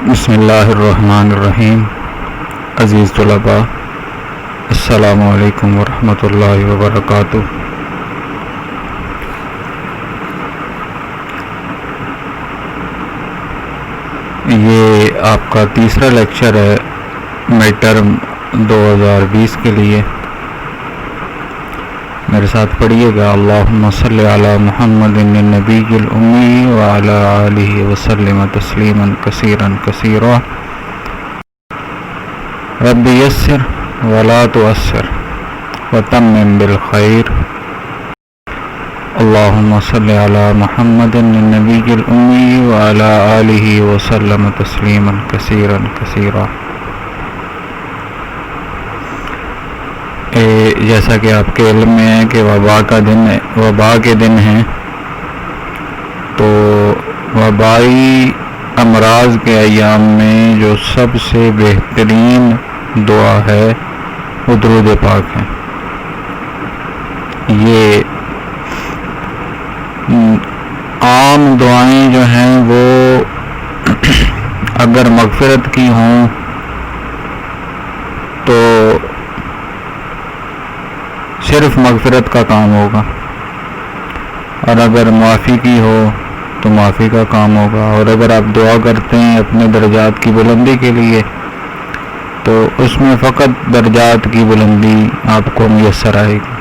بسم اللہ الرحمن الرحیم۔ عزیز طلباء، السلام علیکم ورحمۃ اللہ وبرکاتہ۔ یہ آپ کا تیسرا لیکچر ہے مڈ ٹرم 2020 کے لیے۔ میرے ساتھ پڑھیے گا، اللہم صلی علی محمد النبی الامی وعلی آلہ وسلم تسلیما کثیرا کثیرا۔ رب یسر ولا تعسر وتمم بالخیر۔ اللہم صلی علی محمد النبی الامی وعلی آلہ وسلم تسلیما کثیرا کثیرا۔ جیسا کہ آپ کے علم میں ہے کہ وبا کے دن ہیں، تو وبائی امراض کے ایام میں جو سب سے بہترین دعا ہے وہ درود پاک ہے۔ یہ عام دعائیں جو ہیں وہ اگر مغفرت کی ہوں تو صرف مغفرت کا کام ہوگا، اور اگر معافی کی ہو تو معافی کا کام ہوگا، اور اگر آپ دعا کرتے ہیں اپنے درجات کی بلندی کے لیے تو اس میں فقط درجات کی بلندی آپ کو میسر آئے گی۔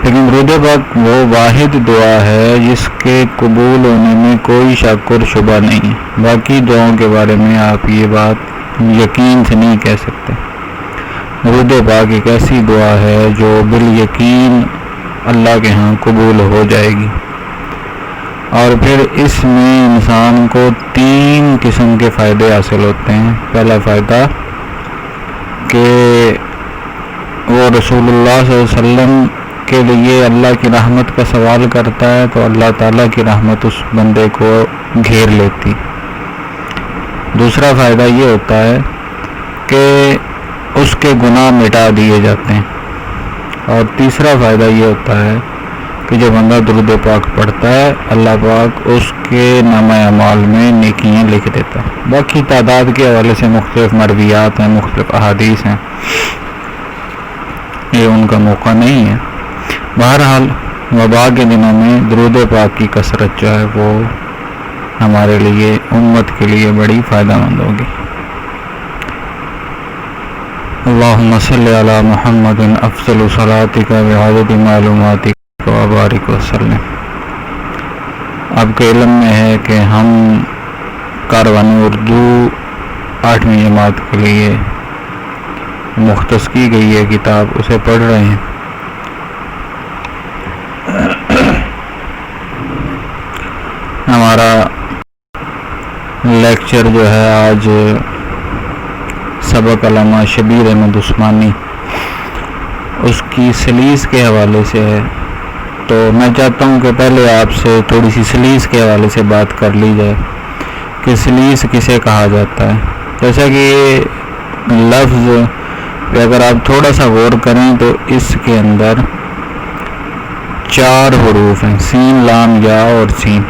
لیکن درود پاک وہ واحد دعا ہے جس کے قبول ہونے میں کوئی شک اور شبہ نہیں ہے۔ باقی دعاؤں کے بارے میں آپ یہ بات یقین سے نہیں کہہ سکتے۔ درود پاک ایک ایسی دعا ہے جو بالیقین اللہ کے ہاں قبول ہو جائے گی، اور پھر اس میں انسان کو 3 قسم کے فائدے حاصل ہوتے ہیں۔ پہلا فائدہ کہ وہ رسول اللہ صلی اللہ علیہ وسلم کے لیے اللہ کی رحمت کا سوال کرتا ہے تو اللہ تعالیٰ کی رحمت اس بندے کو گھیر لیتی۔ دوسرا فائدہ یہ ہوتا ہے کہ اس کے گناہ مٹا دیے جاتے ہیں، اور تیسرا فائدہ یہ ہوتا ہے کہ جب بندہ درود پاک پڑھتا ہے اللہ پاک اس کے نامہ اعمال میں نیکیاں لکھ دیتا ہے۔ باقی تعداد کے حوالے سے مختلف مرویات ہیں، مختلف احادیث ہیں، یہ ان کا موقع نہیں ہے۔ بہرحال وبا کے دنوں میں درود پاک کی کثرت جو ہے وہ ہمارے لیے، امت کے لیے بڑی فائدہ مند ہوگی۔ اللہم صلی علی محمد افضل صلاتک بعدد معلوماتک وبارک وسلم۔ آپ کے علم میں ہے کہ ہم کاروان اردو 8ویں جماعت کے لیے مختص کی گئی ہے کتاب، اسے پڑھ رہے ہیں۔ ہمارا لیکچر جو ہے آج سبق علامہ شبیر احمد عثمانی اس کی سلیس کے حوالے سے ہے، تو میں چاہتا ہوں کہ پہلے آپ سے تھوڑی سی سلیس کے حوالے سے بات کر لی جائے کہ سلیس کسے کہا جاتا ہے۔ جیسا کہ یہ لفظ پہ اگر آپ تھوڑا سا غور کریں تو اس کے اندر 4 حروف ہیں، سین، لام، یا اور سین۔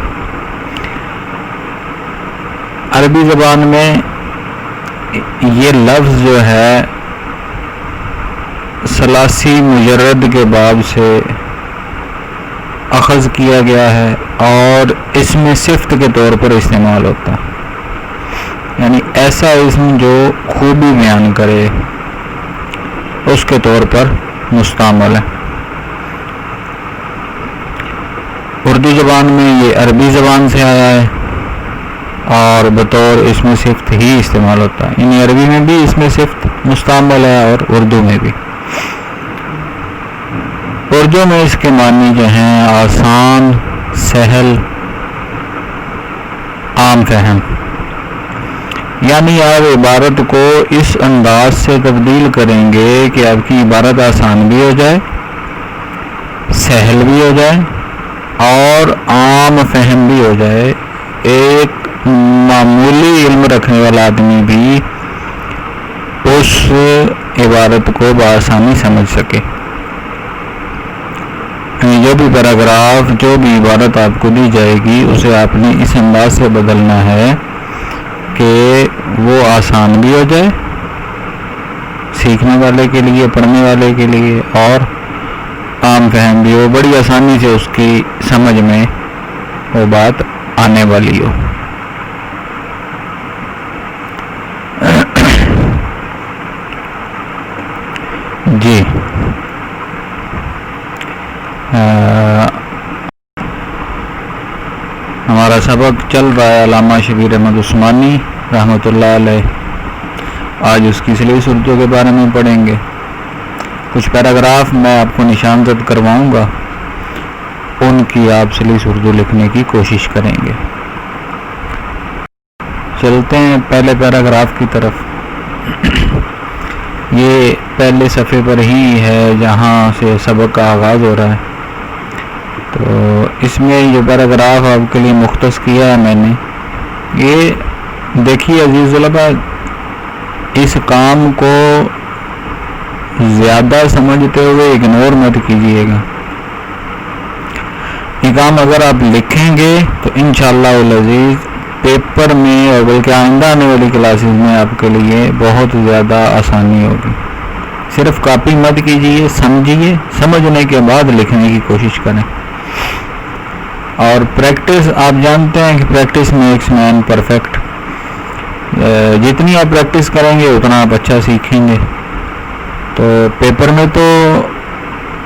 عربی زبان میں یہ لفظ جو ہے ثلاثی مجرد کے باب سے اخذ کیا گیا ہے، اور اس میں صفت کے طور پر استعمال ہوتا ہے، یعنی ایسا اسم جو خوبی بیان کرے اس کے طور پر مستعمل ہے۔ اردو زبان میں یہ عربی زبان سے آیا ہے اور بطور اس میں صفت ہی استعمال ہوتا ہے، یعنی عربی میں بھی اس میں صفت مستعمل ہے اور اردو میں بھی۔ اردو میں اس کے معنی جو ہیں آسان، سہل، عام فہم، یعنی آپ عبارت کو اس انداز سے تبدیل کریں گے کہ آپ کی عبارت آسان بھی ہو جائے، سہل بھی ہو جائے اور عام فہم بھی ہو جائے۔ ایک معمولی علم رکھنے والا آدمی بھی اس عبارت کو بآسانی سمجھ سکے۔ جو بھی پیراگراف، جو بھی عبارت آپ کو دی جائے گی اسے آپ نے اس انداز سے بدلنا ہے کہ وہ آسان بھی ہو جائے سیکھنے والے کے لیے، پڑھنے والے کے لیے، اور عام فہم بھی ہو، بڑی آسانی سے اس کی سمجھ میں وہ بات آنے والی ہو۔ جی ہمارا سبق چل رہا ہے علامہ شبیر احمد عثمانی رحمۃ اللہ علیہ۔ آج اس کی سلیس اردو کے بارے میں پڑھیں گے۔ کچھ پیراگراف میں آپ کو نشاندہی کرواؤں گا، ان کی آپ سلیس اردو لکھنے کی کوشش کریں گے۔ چلتے ہیں پہلے پیراگراف کی طرف۔ یہ پہلے صفحے پر ہی ہے جہاں سے سبق کا آغاز ہو رہا ہے۔ تو اس میں جو پیراگراف آپ کے لیے مختص کیا ہے میں نے، یہ دیکھیے عزیز طلباء، اس کام کو زیادہ سمجھتے ہوئے اگنور مت کیجیے گا۔ یہ کام اگر آپ لکھیں گے تو انشاءاللہ العزیز پیپر میں اور بلکہ آئندہ آنے والی کلاسز میں آپ کے لیے بہت زیادہ آسانی ہوگی۔ صرف کاپی مت کیجیے، سمجھیے، سمجھنے کے بعد لکھنے کی کوشش کریں۔ اور پریکٹس، آپ جانتے ہیں کہ پریکٹس میکس مین پرفیکٹ۔ جتنی آپ پریکٹس کریں گے اتنا آپ اچھا سیکھیں گے۔ تو پیپر میں تو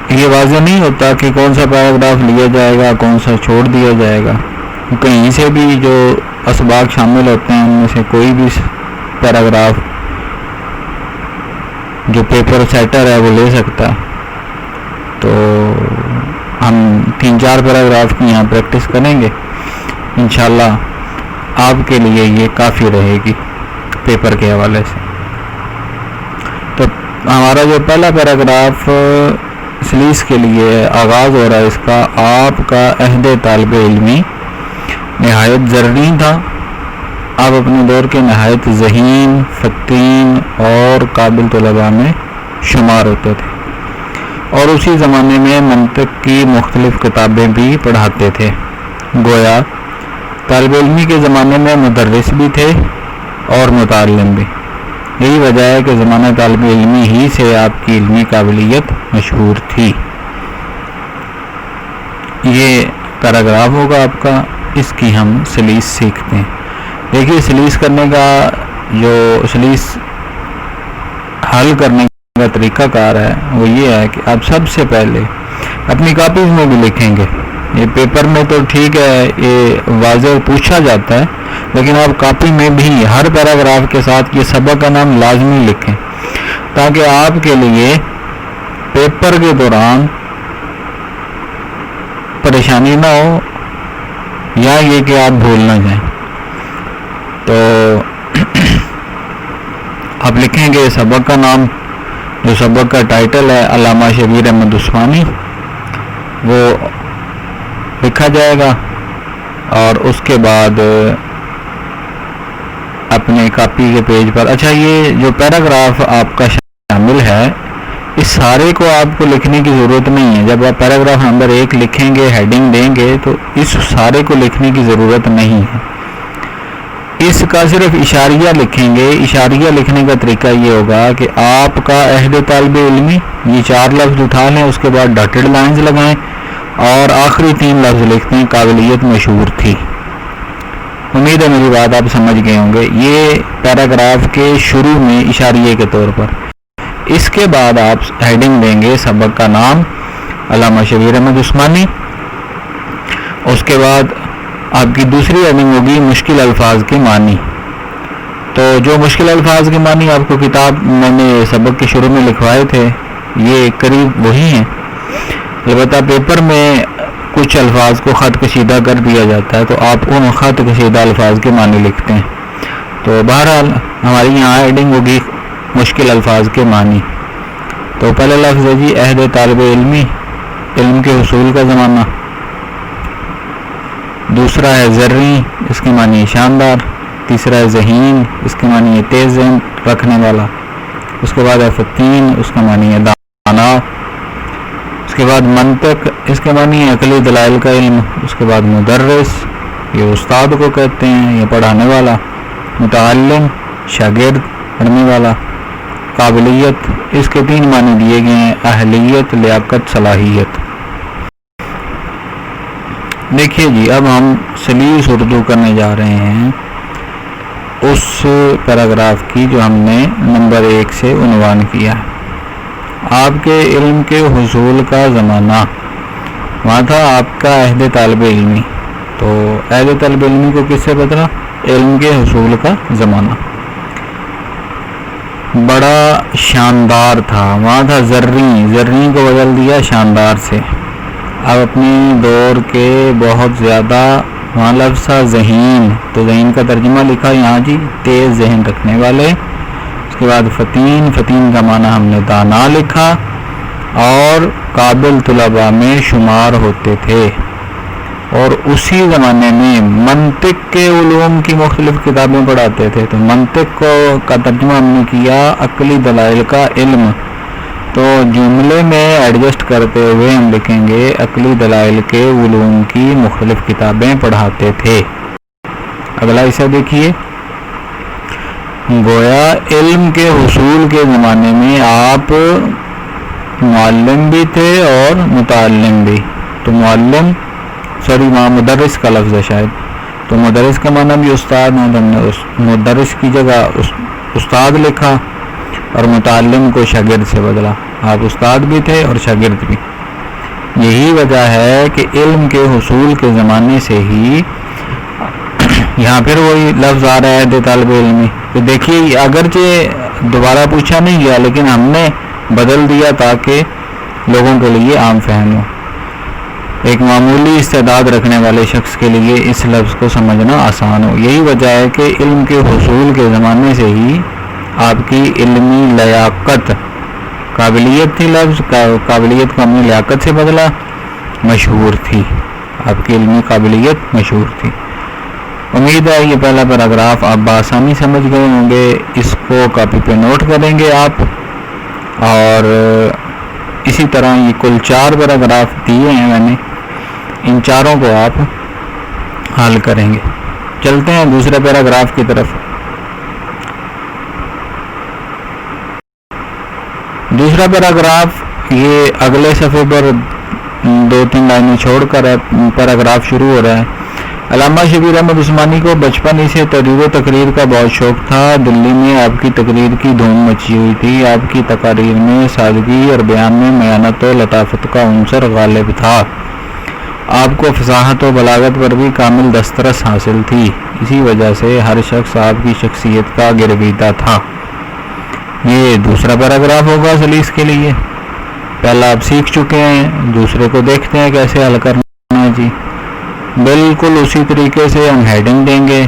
یہ واضح نہیں ہوتا کہ کون سا پیراگراف لیا جائے گا، کون سا چھوڑ دیا جائے گا۔ کہیں سے بھی جو اسباق شامل ہوتے ہیں ان میں سے کوئی بھی پیراگراف جو پیپر سیٹر ہے وہ لے سکتا ہے۔ تو ہم 3-4 پیراگراف کی یہاں پریکٹس کریں گے، انشاءاللہ آپ کے لیے یہ کافی رہے گی پیپر کے حوالے سے۔ تو ہمارا جو پہلا پیراگراف سلیس کے لیے آغاز ہو رہا ہے، اس کا آپ کا عہد طالب علمی نہایت زرین تھا۔ آپ اپنے دور کے نہایت ذہین، فتین اور قابل طلباء میں شمار ہوتے تھے، اور اسی زمانے میں منطق کی مختلف کتابیں بھی پڑھاتے تھے۔ گویا طالب علمی کے زمانے میں مدرس بھی تھے اور متعلم بھی۔ یہی وجہ ہے کہ زمانہ طالب علمی ہی سے آپ کی علمی قابلیت مشہور تھی۔ یہ پیراگراف ہوگا آپ کا، اس کی ہم سلیس سیکھتے ہیں۔ دیکھیے سلیس کرنے کا جو سلیس حل کرنے کا طریقہ کار ہے وہ یہ ہے کہ آپ سب سے پہلے اپنی کاپیز میں بھی لکھیں گے۔ یہ پیپر میں تو ٹھیک ہے، یہ واضح پوچھا جاتا ہے، لیکن آپ کاپی میں بھی ہر پیراگراف کے ساتھ یہ سبق کا نام لازمی لکھیں، تاکہ آپ کے لیے پیپر کے دوران پریشانی نہ ہو، یا یہ کہ آپ بھول نہ جائیں۔ تو آپ لکھیں گے سبق کا نام، جو سبق کا ٹائٹل ہے علامہ شبیر احمد عثمانی، وہ لکھا جائے گا، اور اس کے بعد اپنے کاپی کے پیج پر، اچھا یہ جو پیراگراف آپ کا شامل ہے اس سارے کو آپ کو لکھنے کی ضرورت نہیں ہے۔ جب آپ پیراگراف نمبر 1 لکھیں گے، ہیڈنگ دیں گے، تو اس سارے کو لکھنے کی ضرورت نہیں ہے۔ اس کا صرف اشاریہ لکھیں گے۔ اشاریہ لکھنے کا طریقہ یہ ہوگا کہ آپ کا عہد طالب علمی، یہ 4 لفظ اٹھا لیں، اس کے بعد ڈاٹڈ لائنز لگائیں، اور آخری 3 لفظ لکھتے ہیں قابلیت مشہور تھی۔ امید ہے میری بات آپ سمجھ گئے ہوں گے۔ یہ پیراگراف کے شروع میں اشاریے کے طور پر۔ اس کے بعد آپ ہیڈنگ دیں گے سبق کا نام علامہ شبیر احمد عثمانی۔ اس کے بعد آپ کی دوسری ہیڈنگ ہوگی مشکل الفاظ کے معنی۔ تو جو مشکل الفاظ کے معنی آپ کو کتاب میں نے سبق کے شروع میں لکھوائے تھے، یہ قریب وہی ہیں، البتہ پیپر میں کچھ الفاظ کو خط کشیدہ کر دیا جاتا ہے، تو آپ ان خط کشیدہ الفاظ کے معنی لکھتے ہیں۔ تو بہرحال ہماری یہاں ہیڈنگ ہوگی مشکل الفاظ کے معنی۔ تو پہلا لفظ ہے جی عہد طالب علمی، علم کے حصول کا زمانہ۔ دوسرا ہے زرعی، اس کے معنی ہے شاندار۔ تیسرا ہے ذہین، اس کے معنی ہے تیز ذہن رکھنے والا۔ اس کے بعد ہے فتین، اس کا معنی ہے دانا۔ اس کے بعد منطق، اس کے معنی ہے عقلی دلائل کا علم۔ اس کے بعد مدرس، یہ استاد کو کہتے ہیں، یہ پڑھانے والا۔ متعلم شاگرد پڑھنے والا، قابلیت اس کے 3 معنی دیے گئے ہیں، اہلیت، لیاقت، صلاحیت۔ دیکھیے جی، اب ہم سلیس اردو کرنے جا رہے ہیں اس پیراگراف کی جو ہم نے نمبر 1 سے عنوان کیا ہے۔ آپ کے علم کے حصول کا زمانہ، وہاں تھا آپ کا عہد طالب علمی، تو عہد طالب علمی کو کس سے بدلا؟ علم کے حصول کا زمانہ۔ بڑا شاندار تھا، وہاں تھا زریں کو بدل دیا شاندار سے۔ اب اپنے دور کے بہت زیادہ، وہاں لفظ تھا ذہین، تو ذہین کا ترجمہ لکھا یہاں جی تیز ذہن رکھنے والے۔ اس کے بعد فتین کا معنی ہم نے دانا لکھا، اور قابل طلباء میں شمار ہوتے تھے، اور اسی زمانے میں منطق کے علوم کی مختلف کتابیں پڑھاتے تھے۔ تو منطق کا ترجمہ ہم نے کیا عقلی دلائل کا علم، تو جملے میں ایڈجسٹ کرتے ہوئے ہم لکھیں گے عقلی دلائل کے علوم کی مختلف کتابیں پڑھاتے تھے۔ اگلا حصہ دیکھیے، گویا علم کے حصول کے زمانے میں آپ معلم بھی تھے اور متعلم بھی۔ تو وہاں مدرس کا لفظ ہے شاید، تو مدرس کا معنی بھی استاد ہے، تو ہم نے مدرس کی جگہ استاد لکھا، اور متعلم کو شاگرد سے بدلا۔ آپ استاد بھی تھے اور شاگرد بھی۔ یہی وجہ ہے کہ علم کے حصول کے زمانے سے ہی یہاں پھر وہی لفظ آ رہا ہے طالب علمی۔ تو دیکھیے، اگرچہ دوبارہ پوچھا نہیں گیا، لیکن ہم نے بدل دیا تاکہ لوگوں کے لیے عام فہم ہو۔ ایک معمولی استعداد رکھنے والے شخص کے لیے اس لفظ کو سمجھنا آسان ہو۔ یہی وجہ ہے کہ علم کے حصول کے زمانے سے ہی آپ کی علمی لیاقت، قابلیت تھی، لفظ قابلیت کو ہم نے لیاقت سے بدلا، مشہور تھی۔ آپ کی علمی قابلیت مشہور تھی۔ امید ہے یہ پہلا پیراگراف آپ بآسانی سمجھ گئے ہوں گے۔ اس کو کاپی پہ نوٹ کریں گے آپ، اور اسی طرح یہ کل 4 پیراگراف دیے ہیں میں نے، ان چاروں کو آپ حل کریں گے۔ چلتے ہیں دوسرے پیراگراف کی طرف۔ دوسرا پیراگراف یہ اگلے صفحے پر 2-3 لائنیں چھوڑ کر پیراگراف شروع ہو رہا ہے۔ علامہ شبیر احمد عثمانی کو بچپن ہی سے تحریر و تقریر کا بہت شوق تھا۔ دلی میں آپ کی تقریر کی دھوم مچی ہوئی تھی۔ آپ کی تقاریر میں سادگی اور بیان میں میانت و لطافت کا عنصر غالب تھا۔ آپ کو فصاحت و بلاغت پر بھی کامل دسترس حاصل تھی۔ اسی وجہ سے ہر شخص آپ کی شخصیت کا گرویدہ تھا۔ یہ دوسرا پیراگراف ہوگا سلیس کے لیے۔ پہلا آپ سیکھ چکے ہیں، دوسرے کو دیکھتے ہیں کیسے حل کرنا ہے جی۔ بالکل اسی طریقے سے ہم ہیڈنگ دیں گے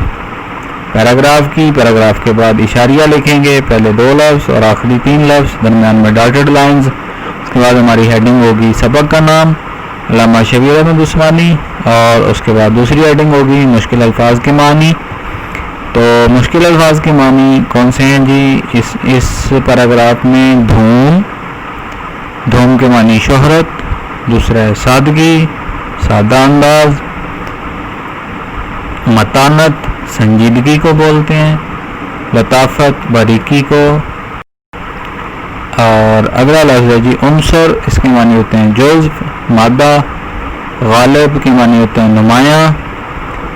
پیراگراف کی، پیراگراف کے بعد اشاریہ لکھیں گے، پہلے 2 لفظ اور آخری 3 لفظ، درمیان میں ڈاٹڈ لائنز۔ اس کے بعد ہماری ہیڈنگ ہوگی سبق کا نام علامہ شبیر احمد عثمانی، اور اس کے بعد دوسری ہیڈنگ ہوگی مشکل الفاظ کے معنی۔ تو مشکل الفاظ کے معنی کون سے ہیں جی؟ اس پیراگراف میں دھوم کے معنی شہرت، دوسرا ہے سادگی، سادہ انداز، متانت سنجیدگی کو بولتے ہیں، لطافت باریکی کو، اور اگلا لفظ ہے جی عنصر، اس کے معنی ہوتے ہیں جزو، مادہ، غالب کے معنی ہوتے ہیں نمایاں،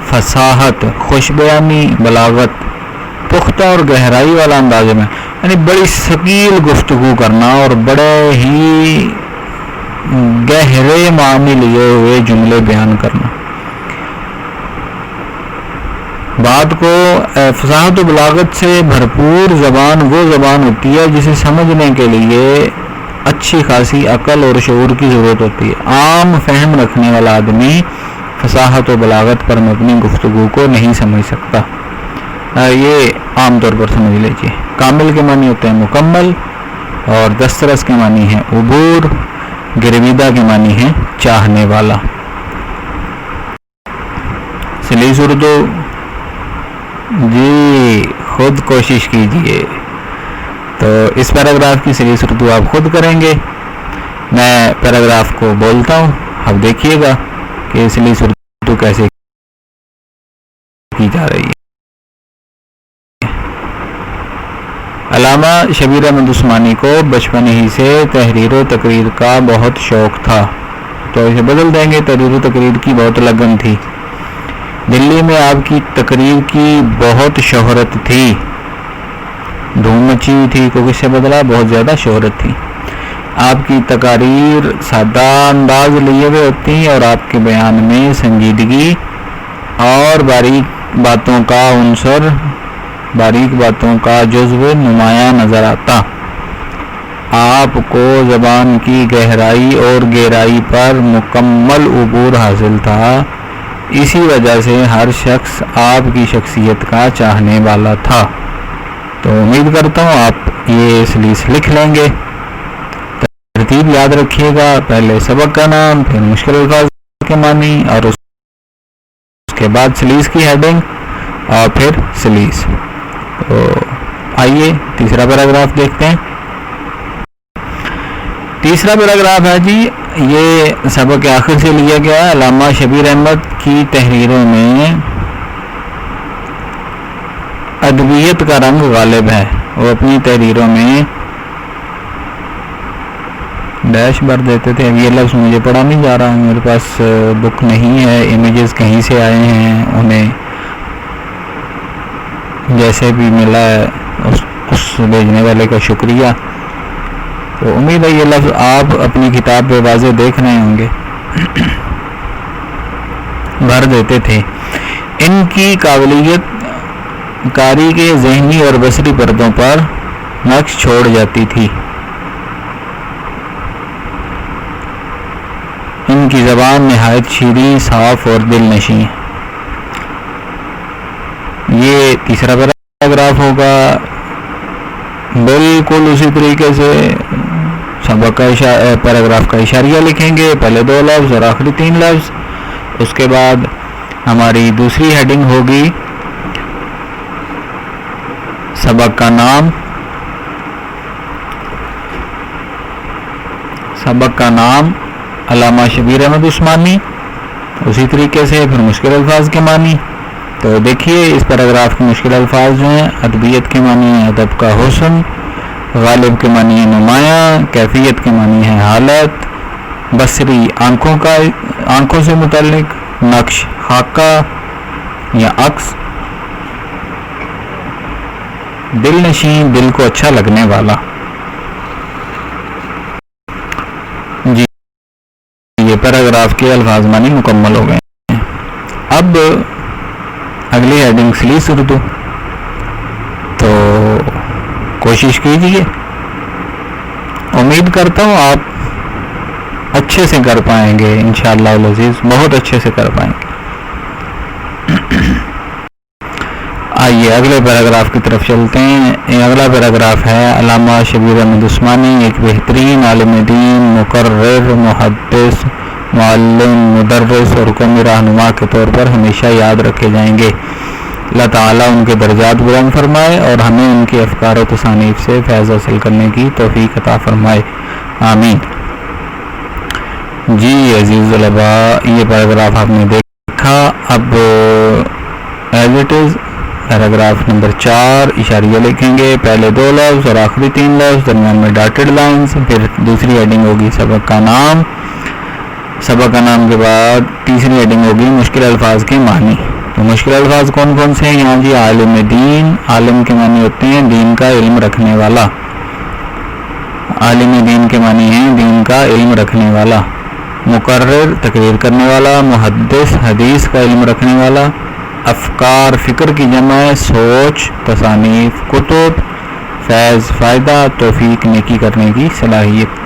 فصاحت خوش بیانی، بلاغت پختہ اور گہرائی والا انداز میں، یعنی بڑی ثقیل گفتگو کرنا اور بڑے ہی گہرے معنی لیے ہوئے جملے بیان کرنا۔ بات کو فصاحت و بلاغت سے بھرپور زبان وہ زبان ہوتی ہے جسے سمجھنے کے لیے اچھی خاصی عقل اور شعور کی ضرورت ہوتی ہے۔ عام فہم رکھنے والا آدمی فصاحت و بلاغت پر مبنی گفتگو کو نہیں سمجھ سکتا۔ یہ عام طور پر سمجھ لیجیے۔ کامل کے معنی ہوتے ہیں مکمل، اور دسترس کے معنی ہے عبور، گرویدہ کے معنی ہے چاہنے والا۔ سلیس اردو جی خود کوشش کیجئے۔ تو اس پیراگراف کی سلیس اردو آپ خود کریں گے۔ میں پیراگراف کو بولتا ہوں، اب دیکھیے گا کہ سلیس اردو کیسے کی جا رہی ہے۔ علامہ شبیر احمد عثمانی کو بچپن ہی سے تحریر و تقریر کا بہت شوق تھا، تو اسے بدل دیں گے، تحریر و تقریر کی بہت لگن تھی۔ دلی میں آپ کی تقریر کی بہت شہرت تھی، دھوم مچی ہوئی تھی، کو کس سے بدلا؟ بہت زیادہ شہرت تھی۔ آپ کی تقاریر سادہ انداز لیے ہوئے ہوتی ہیں اور آپ کے بیان میں سنجیدگی اور باریک باتوں کا جزو نمایاں نظر آتا۔ آپ کو زبان کی گہرائی اور گہرائی پر مکمل عبور حاصل تھا، اسی وجہ سے ہر شخص آپ کی شخصیت کا چاہنے والا تھا۔ تو امید کرتا ہوں آپ یہ سلیس لکھ لیں گے۔ ترتیب یاد رکھیے گا، پہلے سبق کا نام، پھر مشکل الفاظ کے معنی، اور اس کے بعد سلیس کی ہیڈنگ اور پھر سلیس۔ تو آئیے تیسرا پیراگراف دیکھتے ہیں۔ تیسرا پیراگراف ہے جی، یہ سبق کے آخر سے لیا گیا ہے۔ علامہ شبیر احمد کی تحریروں میں ادبیت کا رنگ غالب ہے۔ وہ اپنی تحریروں میں ڈیش بھر دیتے تھے۔ یہ لفظ مجھے پڑھا نہیں جا رہا، میرے پاس بک نہیں ہے، امیجز کہیں سے آئے ہیں، انہیں جیسے بھی ملا ہے اس بھیجنے والے کا شکریہ۔ تو امید ہے یہ لفظ آپ اپنی کتاب پہ واضح دیکھ رہے ہوں گے۔ بھر دیتے تھے۔ ان کی قابلیت کاری کے ذہنی اور بصری پردوں پر نقش چھوڑ جاتی تھی۔ ان کی زبان نہایت شیریں، صاف اور دل نشیں۔ یہ تیسرا پیراگراف ہوگا۔ بالکل اسی طریقے سے سبق کا پیراگراف کا اشاریہ لکھیں گے، پہلے 2 لفظ اور آخری 3 لفظ۔ اس کے بعد ہماری دوسری ہیڈنگ ہوگی سبق کا نام۔ سبق کا نام علامہ شبیر احمد عثمانی، اسی طریقے سے پھر مشکل الفاظ کے معنی۔ تو دیکھیے اس پیراگراف کے مشکل الفاظ جو ہیں، ادبیت کے معنی ہے ادب کا حسن، غالب کے معنی ہے نمایاں، کیفیت کے معنی ہے حالت، بصری آنکھوں سے متعلق، نقش خاکہ یا عکس، دل نشین دل کو اچھا لگنے والا۔ جی یہ پیراگراف کے الفاظ معنی مکمل ہو گئے ہیں۔ اب اگلی ہیڈنگ سلیس اردو، تو کوشش کیجیے، امید کرتا ہوں آپ اچھے سے کر پائیں گے، انشاءاللہ العزیز بہت اچھے سے کر پائیں گے۔ آئیے اگلے پیراگراف کی طرف چلتے ہیں۔ اگلا پیراگراف ہے، علامہ شبیر احمد عثمانی ایک بہترین عالم دین، مقرر، محدث، معلم، مدرس اور قومی رہنما کے طور پر ہمیشہ یاد رکھے جائیں گے۔ اللہ تعالیٰ ان کے درجات بلند فرمائے اور ہمیں ان کے افکار و تصانیف سے فیض حاصل کرنے کی توفیق عطا فرمائے، آمین۔ جی عزیز طلباء، یہ پیراگراف آپ نے دیکھا۔ اب as it is paragraph number 4 اشاریہ لکھیں گے، پہلے 2 لفظ اور آخری 3 لفظ، درمیان میں ڈاٹڈ لائنز، پھر دوسری ہیڈنگ ہوگی سبق کا نام۔ سبق کا نام کے بعد تیسری ہیڈنگ ہوگی مشکل الفاظ کے معنی۔ تو مشکل الفاظ کون کون سے ہیں یہاں جی؟ عالم دین، عالم کے معنی ہوتے ہیں دین کا علم رکھنے والا، عالم دین کے معنی ہیں دین کا علم رکھنے والا، مقرر تقریر کرنے والا، محدث حدیث کا علم رکھنے والا، افکار فکر کی جمع ہے، سوچ تصانیف کتب، فیض فائدہ، توفیق نیکی کرنے کی صلاحیت۔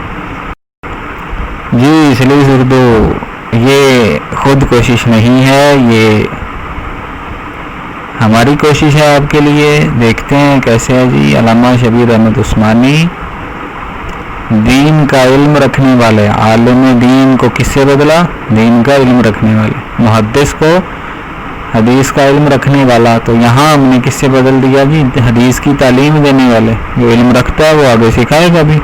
جی سلیس اردو یہ خود کوشش نہیں ہے، یہ ہماری کوشش ہے آپ کے لیے۔ دیکھتے ہیں کیسے ہے جی۔ علامہ شبیر احمد عثمانی دین کا علم رکھنے والے، عالم دین کو کس سے بدلا؟ دین کا علم رکھنے والے۔ محدث کو حدیث کا علم رکھنے والا، تو یہاں ہم نے کس سے بدل دیا جی؟ حدیث کی تعلیم دینے والے، جو علم رکھتا ہے وہ آگے سکھائے گا بھی۔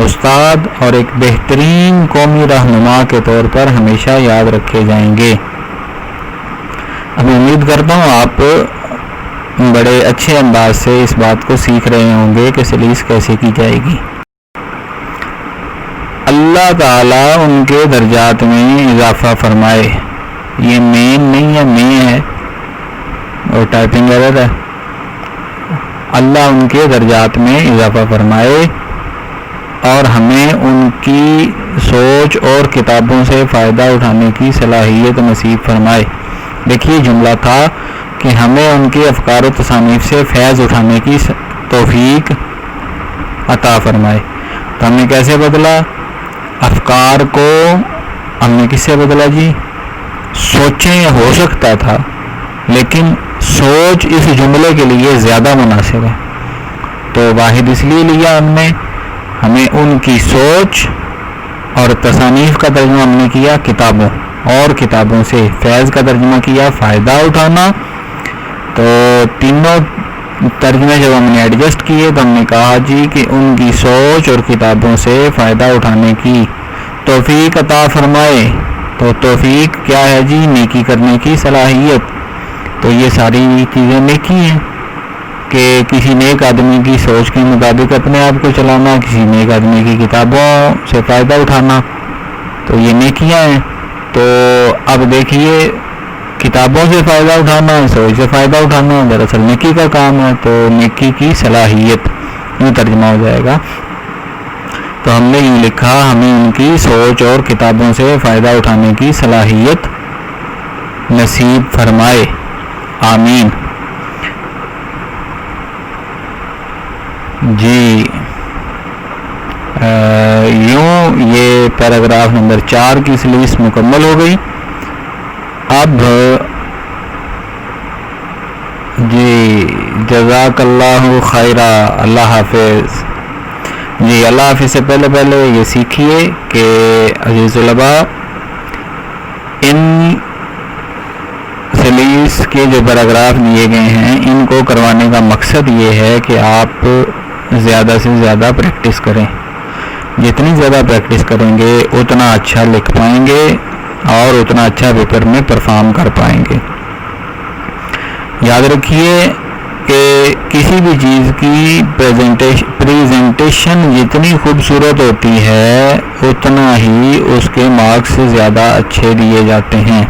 استاد اور ایک بہترین قومی رہنما کے طور پر ہمیشہ یاد رکھے جائیں گے۔ اب امید کرتا ہوں آپ بڑے اچھے انداز سے اس بات کو سیکھ رہے ہوں گے کہ سلیس کیسے کی جائے گی۔ اللہ تعالیٰ ان کے درجات میں اضافہ فرمائے، یہ مین نہیں ہے، میں ہے اور ٹائپنگ ایرر ہے۔ اللہ ان کے درجات میں اضافہ فرمائے اور ہمیں ان کی سوچ اور کتابوں سے فائدہ اٹھانے کی صلاحیت نصیب فرمائے۔ دیکھیے جملہ تھا کہ ہمیں ان کے افکار و تصانیف سے فیض اٹھانے کی توفیق عطا فرمائے۔ تو ہم نے کیسے بدلا؟ افکار کو ہم نے کس سے بدلا جی؟ سوچیں ہو سکتا تھا لیکن سوچ اس جملے کے لیے زیادہ مناسب ہے، تو واحد اس لیے لیا ہم نے، ہمیں ان کی سوچ اور تصانیف کا ترجمہ ہم نے کیا کتابوں، اور کتابوں سے فیض کا ترجمہ کیا فائدہ اٹھانا۔ تو تینوں ترجمے جب ہم نے ایڈجسٹ کیے تو ہم نے کہا جی کہ ان کی سوچ اور کتابوں سے فائدہ اٹھانے کی توفیق عطا فرمائے۔ تو توفیق کیا ہے جی؟ نیکی کرنے کی صلاحیت۔ تو یہ ساری چیزیں نیکی ہیں کہ کسی نیک آدمی کی سوچ کے مطابق اپنے آپ کو چلانا، کسی نیک آدمی کی کتابوں سے فائدہ اٹھانا، تو یہ نیکیاں ہیں۔ تو اب دیکھیے کتابوں سے فائدہ اٹھانا، سوچ سے فائدہ اٹھانا دراصل نیکی کا کام ہے، تو نیکی کی صلاحیت یوں ترجمہ ہو جائے گا۔ تو ہم نے یوں لکھا، ہمیں ان کی سوچ اور کتابوں سے فائدہ اٹھانے کی صلاحیت نصیب فرمائے، آمین۔ جی یوں یہ پیراگراف نمبر 4 کی سلیس مکمل ہو گئی۔ اب جی جزاک اللہ خیرہ، اللہ حافظ۔ جی اللہ حافظ سے پہلے یہ سیکھیے کہ عزیز طلباء، ان سلیس کے جو پیراگراف دیے گئے ہیں ان کو کروانے کا مقصد یہ ہے کہ آپ زیادہ سے زیادہ پریکٹس کریں۔ جتنی زیادہ پریکٹس کریں گے اتنا اچھا لکھ پائیں گے اور اتنا اچھا پیپر میں پرفارم کر پائیں گے۔ یاد رکھیے کہ کسی بھی چیز کی پریزنٹیشن جتنی خوبصورت ہوتی ہے اتنا ہی اس کے مارکس زیادہ اچھے دیے جاتے ہیں۔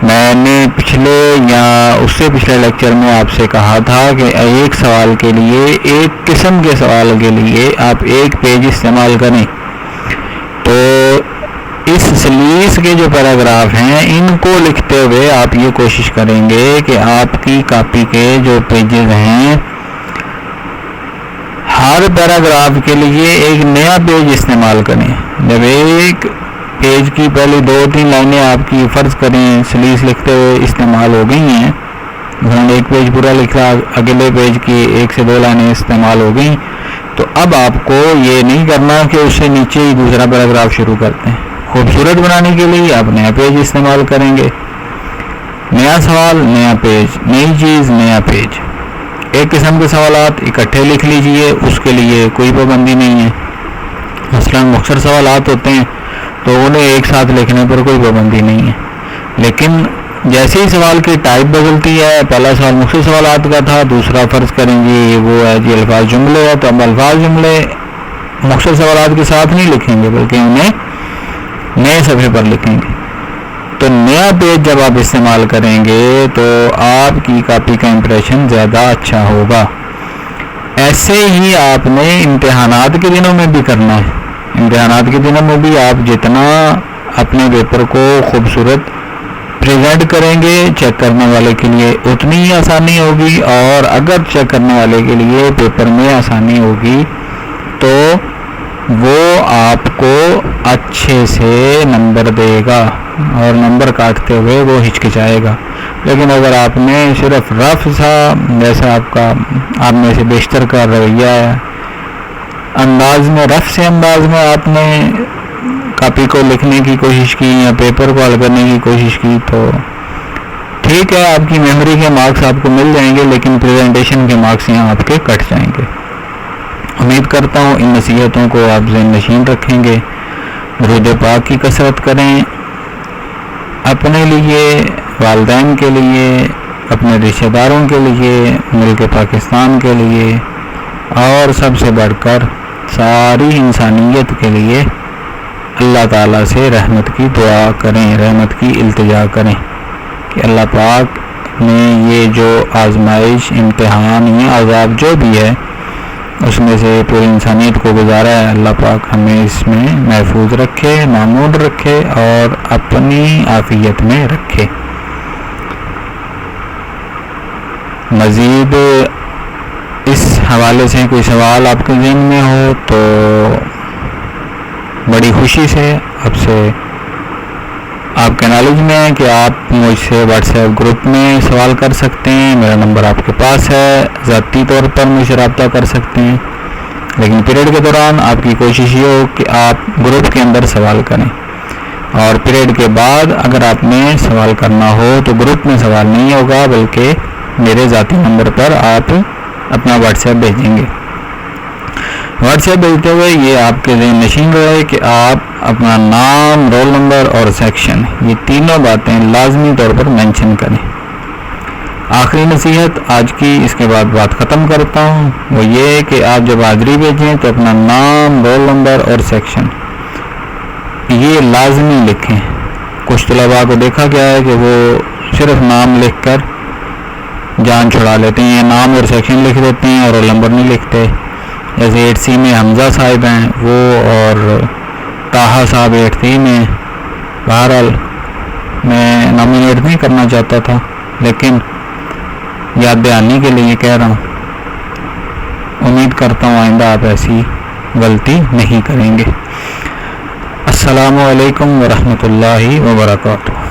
میں نے پچھلے یا اس سے پچھلے لیکچر میں آپ سے کہا تھا کہ ایک سوال کے لیے، ایک قسم کے سوال کے لیے آپ ایک پیج استعمال کریں۔ تو اس سلیس کے جو پیراگراف ہیں ان کو لکھتے ہوئے آپ یہ کوشش کریں گے کہ آپ کی کاپی کے جو پیجز ہیں ہر پیراگراف کے لیے ایک نیا پیج استعمال کریں۔ جب ایک پیج کی پہلی 2-3 لائنیں آپ کی فرض کریں سلیس لکھتے ہوئے استعمال ہو گئی ہیں، مثلا ایک پیج پورا لکھا، اگلے پیج کی 1 سے 2 لائنیں استعمال ہو گئیں، تو اب آپ کو یہ نہیں کرنا کہ اس سے نیچے ہی دوسرا پیراگراف شروع کرتے ہیں۔ خوبصورت بنانے کے لیے آپ نیا پیج استعمال کریں گے، نیا سوال نیا پیج، نئی چیز نیا پیج۔ ایک قسم کے سوالات اکٹھے لکھ لیجئے، اس کے لیے کوئی پابندی نہیں ہے۔ مثلا مختصر سوالات ہوتے ہیں تو انہیں ایک ساتھ لکھنے پر کوئی پابندی نہیں ہے، لیکن جیسے ہی سوال کی ٹائپ بدلتی ہے، پہلا سوال مختصر سوالات کا تھا، دوسرا فرض کریں گے وہ ہے جی الفاظ جملے ہے، تو اب الفاظ جملے مختصر سوالات کے ساتھ نہیں لکھیں گے بلکہ انہیں نئے صفحے پر لکھیں گے۔ تو نیا پیج جب آپ استعمال کریں گے تو آپ کی کاپی کا امپریشن زیادہ اچھا ہوگا۔ ایسے ہی آپ نے امتحانات کے دنوں میں بھی کرنا ہے۔ امتحانات کے دنوں میں بھی آپ جتنا اپنے پیپر کو خوبصورت پریزنٹ کریں گے چیک کرنے والے کے لیے اتنی ہی آسانی ہوگی، اور اگر چیک کرنے والے کے لیے پیپر میں آسانی ہوگی تو وہ آپ کو اچھے سے نمبر دے گا اور نمبر کاٹتے ہوئے وہ ہچکچائے گا۔ لیکن اگر آپ نے صرف رف سا، جیسا آپ میں سے بیشتر کا رویہ ہے، انداز میں رف سے انداز میں آپ نے کاپی کو لکھنے کی کوشش کی یا پیپر کو حل کرنے کی کوشش کی، تو ٹھیک ہے آپ کی میموری کے مارکس آپ کو مل جائیں گے، لیکن پریزنٹیشن کے مارکس یہاں آپ کے کٹ جائیں گے۔ امید کرتا ہوں ان نصیحتوں کو آپ ذہن نشین رکھیں گے۔ درود پاک کی کثرت کریں، اپنے لیے، والدین کے لیے، اپنے رشتہ داروں کے لیے، ملک پاکستان کے لیے، اور سب سے بڑھ کر ساری انسانیت کے لیے اللہ تعالیٰ سے رحمت کی دعا کریں، رحمت کی التجا کریں کہ اللہ پاک نے یہ جو آزمائش، امتحان یا عذاب جو بھی ہے اس میں سے پوری انسانیت کو گزارا ہے، اللہ پاک ہمیں اس میں محفوظ رکھے، معمول رکھے اور اپنی عافیت میں رکھے۔ مزید اس حوالے سے کوئی سوال آپ کے ذہن میں ہو تو بڑی خوشی سے آپ کے نالج میں ہے کہ آپ مجھ سے واٹس ایپ گروپ میں سوال کر سکتے ہیں، میرا نمبر آپ کے پاس ہے، ذاتی طور پر مجھ سے رابطہ کر سکتے ہیں، لیکن پیریڈ کے دوران آپ کی کوشش یہ ہو کہ آپ گروپ کے اندر سوال کریں، اور پیریڈ کے بعد اگر آپ نے سوال کرنا ہو تو گروپ میں سوال نہیں ہوگا بلکہ میرے ذاتی نمبر پر آپ اپنا واٹس ایپ بھیجیں گے۔ واٹس ایپ بھیجتے ہوئے یہ آپ کے ذہن نشین رہے کہ آپ اپنا نام، رول نمبر اور سیکشن، یہ تینوں باتیں لازمی طور پر مینشن کریں۔ آخری نصیحت آج کی، اس کے بعد بات ختم کرتا ہوں، وہ یہ ہے کہ آپ جب حاضری بھیجیں تو اپنا نام، رول نمبر اور سیکشن یہ لازمی لکھیں۔ کچھ طلباء کو دیکھا گیا ہے کہ وہ صرف نام لکھ کر جان چھڑا لیتے ہیں، نام اور سیکشن لکھ دیتے ہیں اور رول نمبر نہیں لکھتے۔ جیسے 8C میں حمزہ صاحب ہیں وہ، اور طاہا صاحب 8C میں۔ بہرحال میں نامینیٹ نہیں کرنا چاہتا تھا لیکن یاد دہانی کے لیے کہہ رہا ہوں، امید کرتا ہوں آئندہ آپ ایسی غلطی نہیں کریں گے۔ السلام علیکم ورحمۃ اللہ وبرکاتہ۔